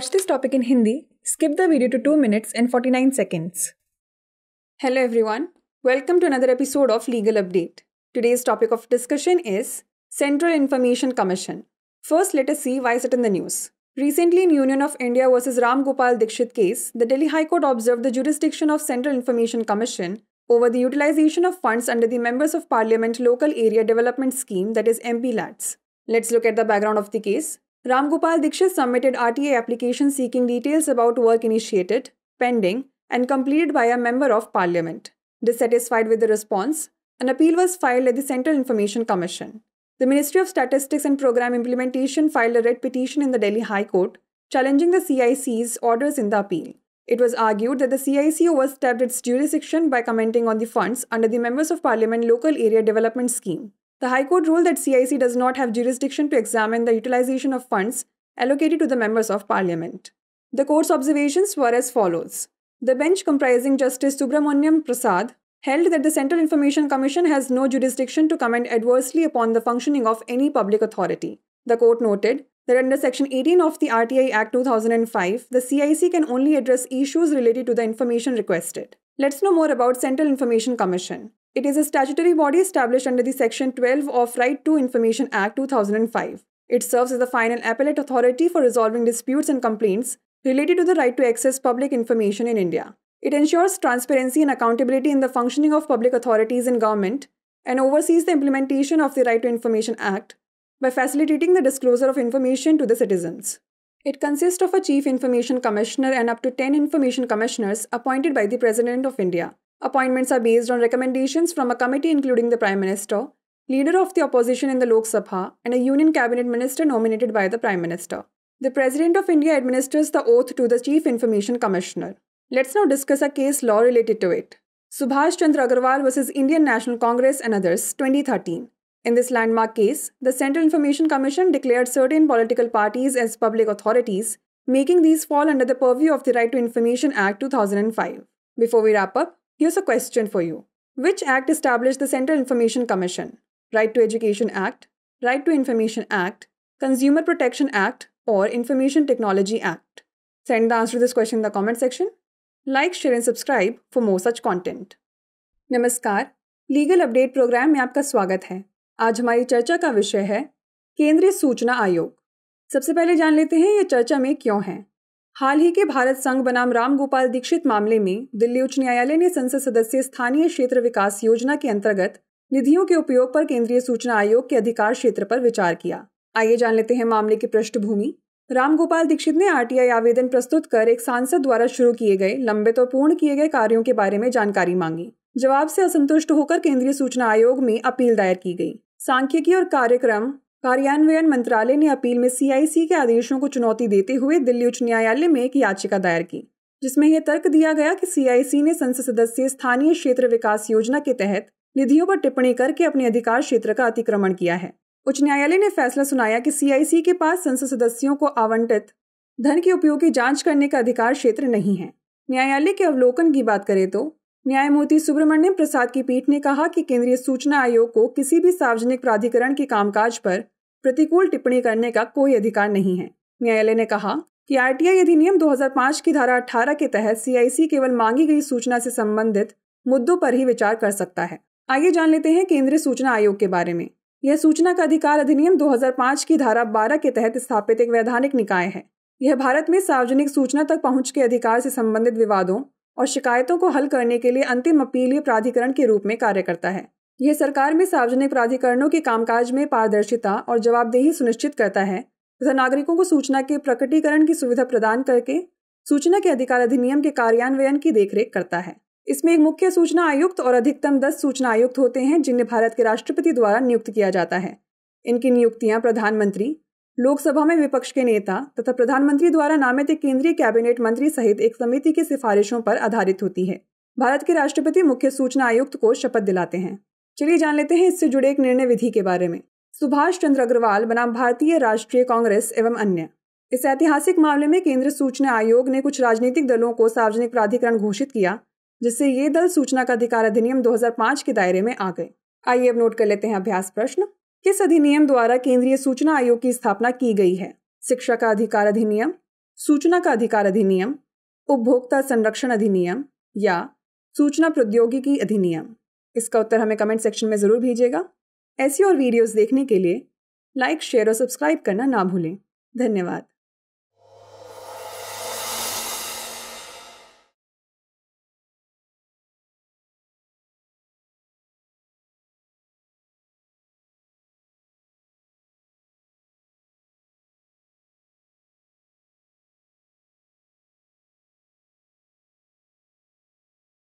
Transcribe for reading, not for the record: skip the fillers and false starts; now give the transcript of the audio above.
watch this topic in Hindi, skip the video to 2 minutes and 49 seconds. Hello everyone, welcome to another episode of Legal Update. Today's topic of discussion is Central Information Commission. First, let us see why is it in the news. Recently, in Union of India vs. Ram Gopal Dixit case, the Delhi High Court observed the jurisdiction of Central Information Commission over the utilization of funds under the Members of Parliament Local Area Development Scheme, that is MPLADS. Let's look at the background of the case. Ram Gopal Dixit submitted RTA application seeking details about work initiated, pending, and completed by a Member of Parliament. Dissatisfied with the response, an appeal was filed at the Central Information Commission. The Ministry of Statistics and Program Implementation filed a writ petition in the Delhi High Court, challenging the CIC's orders in the appeal. It was argued that the CIC overstepped its jurisdiction by commenting on the funds under the Members of Parliament Local Area Development Scheme. The High Court ruled that CIC does not have jurisdiction to examine the utilization of funds allocated to the Members of Parliament. The court's observations were as follows. The bench, comprising Justice Subramaniam Prasad, held that the Central Information Commission has no jurisdiction to comment adversely upon the functioning of any public authority. The court noted that under Section 18 of the RTI Act 2005, the CIC can only address issues related to the information requested. Let's know more about Central Information Commission. It is a statutory body established under the Section 12 of Right to Information Act 2005. It serves as the final appellate authority for resolving disputes and complaints related to the right to access public information in India. It ensures transparency and accountability in the functioning of public authorities in government and oversees the implementation of the Right to Information Act by facilitating the disclosure of information to the citizens. It consists of a Chief Information Commissioner and up to 10 Information Commissioners appointed by the President of India. Appointments are based on recommendations from a committee including the Prime Minister, Leader of the Opposition in the Lok Sabha, and a Union Cabinet Minister nominated by the Prime Minister. The President of India administers the oath to the Chief Information Commissioner. Let's now discuss a case law related to it. Subhash Chandra Agarwal vs. Indian National Congress and others, 2013. In this landmark case, the Central Information Commission declared certain political parties as public authorities, making these fall under the purview of the Right to Information Act 2005. Before we wrap up, here's a question for you. Which act established the Central Information Commission? Right to Education Act, Right to Information Act, Consumer Protection Act, or Information Technology Act? Send the answer to this question in the comment section. Like, share and subscribe for more such content. नमस्कार, legal update programme में आपका स्वागत है। आज हमारी चर्चा का विषय है केंद्रीय सूचना आयोग। सबसे पहले जान लेते हैं ये चर्चा में क्यों है। हाल ही के भारत संघ बनाम राम गोपाल दीक्षित मामले में दिल्ली उच्च न्यायालय ने संसद सदस्य स्थानीय क्षेत्र विकास योजना के अंतर्गत निधियों के उपयोग पर केंद्रीय सूचना आयोग के अधिकार क्षेत्र पर विचार किया। आइए जान लेते हैं मामले की पृष्ठभूमि। राम गोपाल दीक्षित ने आरटीआई आवेदन प्रस्तुत कर एक सांसद द्वारा शुरू किए गए लंबित और पूर्ण किए गए कार्यों के बारे में जानकारी मांगी। जवाब से असंतुष्ट होकर केंद्रीय सूचना आयोग में अपील दायर की गई। सांख्यिकी और कार्यक्रम कार्यान्वयन मंत्रालय ने अपील में सीआईसी के आदेशों को चुनौती देते हुए दिल्ली उच्च न्यायालय में एक याचिका दायर की, जिसमें यह तर्क दिया गया कि सीआईसी ने संसद सदस्य स्थानीय क्षेत्र विकास योजना के तहत निधियों पर टिप्पणी करके अपने अधिकार क्षेत्र का अतिक्रमण किया है। उच्च न्यायालय ने फैसला सुनाया कि सीआईसी के पास संसद सदस्यों को आवंटित धन के उपयोग की जांच करने का अधिकार क्षेत्र नहीं है। न्यायालय के अवलोकन की बात करें तो न्यायमूर्ति सुब्रमण्यम प्रसाद की पीठ ने कहा कि केंद्रीय सूचना आयोग को किसी भी सार्वजनिक प्राधिकरण के कामकाज पर प्रतिकूल टिप्पणी करने का कोई अधिकार नहीं है। न्यायालय ने कहा कि आरटीआई अधिनियम 2005 की धारा 18 के तहत सीआईसी केवल मांगी गई सूचना से संबंधित मुद्दों पर ही विचार कर सकता है। आइए जान लेते हैं केंद्रीय सूचना आयोग के बारे में। यह सूचना का अधिकार अधिनियम 2005 की धारा 12 के तहत स्थापित एक वैधानिक निकाय है। यह भारत में सार्वजनिक सूचना तक पहुंच के अधिकार से संबंधित विवादों और शिकायतों को हल करने के लिए अंतिम अपीलीय प्राधिकरण के रूप में कार्य करता है। यह सरकार में सार्वजनिक प्राधिकरणों के कामकाज में पारदर्शिता और जवाबदेही सुनिश्चित करता है तथा नागरिकों को सूचना के प्रकटीकरण की सुविधा प्रदान करके सूचना के अधिकार अधिनियम के कार्यान्वयन की देखरेख करता है। इसमें एक मुख्य सूचना आयुक्त और अधिकतम 10 सूचना आयुक्त होते हैं, जिन्हें भारत के राष्ट्रपति द्वारा नियुक्त किया जाता है। इनकी नियुक्तियां प्रधानमंत्री, लोकसभा में विपक्ष के नेता तथा प्रधानमंत्री द्वारा नामित एक केंद्रीय कैबिनेट मंत्री सहित एक समिति की सिफारिशों पर आधारित होती है। भारत के राष्ट्रपति मुख्य सूचना आयुक्त को शपथ दिलाते हैं। चलिए जान लेते हैं इससे जुड़े एक निर्णय विधि के बारे में। सुभाष चंद्र अग्रवाल बनाम भारतीय राष्ट्रीय कांग्रेस एवं अन्य। इस ऐतिहासिक मामले में केंद्रीय सूचना आयोग ने कुछ राजनीतिक दलों को सार्वजनिक प्राधिकरण घोषित किया, जिससे ये दल सूचना का अधिकार अधिनियम 2005 के दायरे में आ गए। आइए अब नोट कर लेते हैं अभ्यास प्रश्न। किस अधिनियम द्वारा केंद्रीय सूचना आयोग की स्थापना की गई है? शिक्षा का अधिकार अधिनियम, सूचना का अधिकार अधिनियम, उपभोक्ता संरक्षण अधिनियम या सूचना प्रौद्योगिकी अधिनियम? इसका उत्तर हमें कमेंट सेक्शन में ज़रूर भेजिएगा। ऐसी और वीडियोस देखने के लिए लाइक, शेयर और सब्सक्राइब करना ना भूलें। धन्यवाद।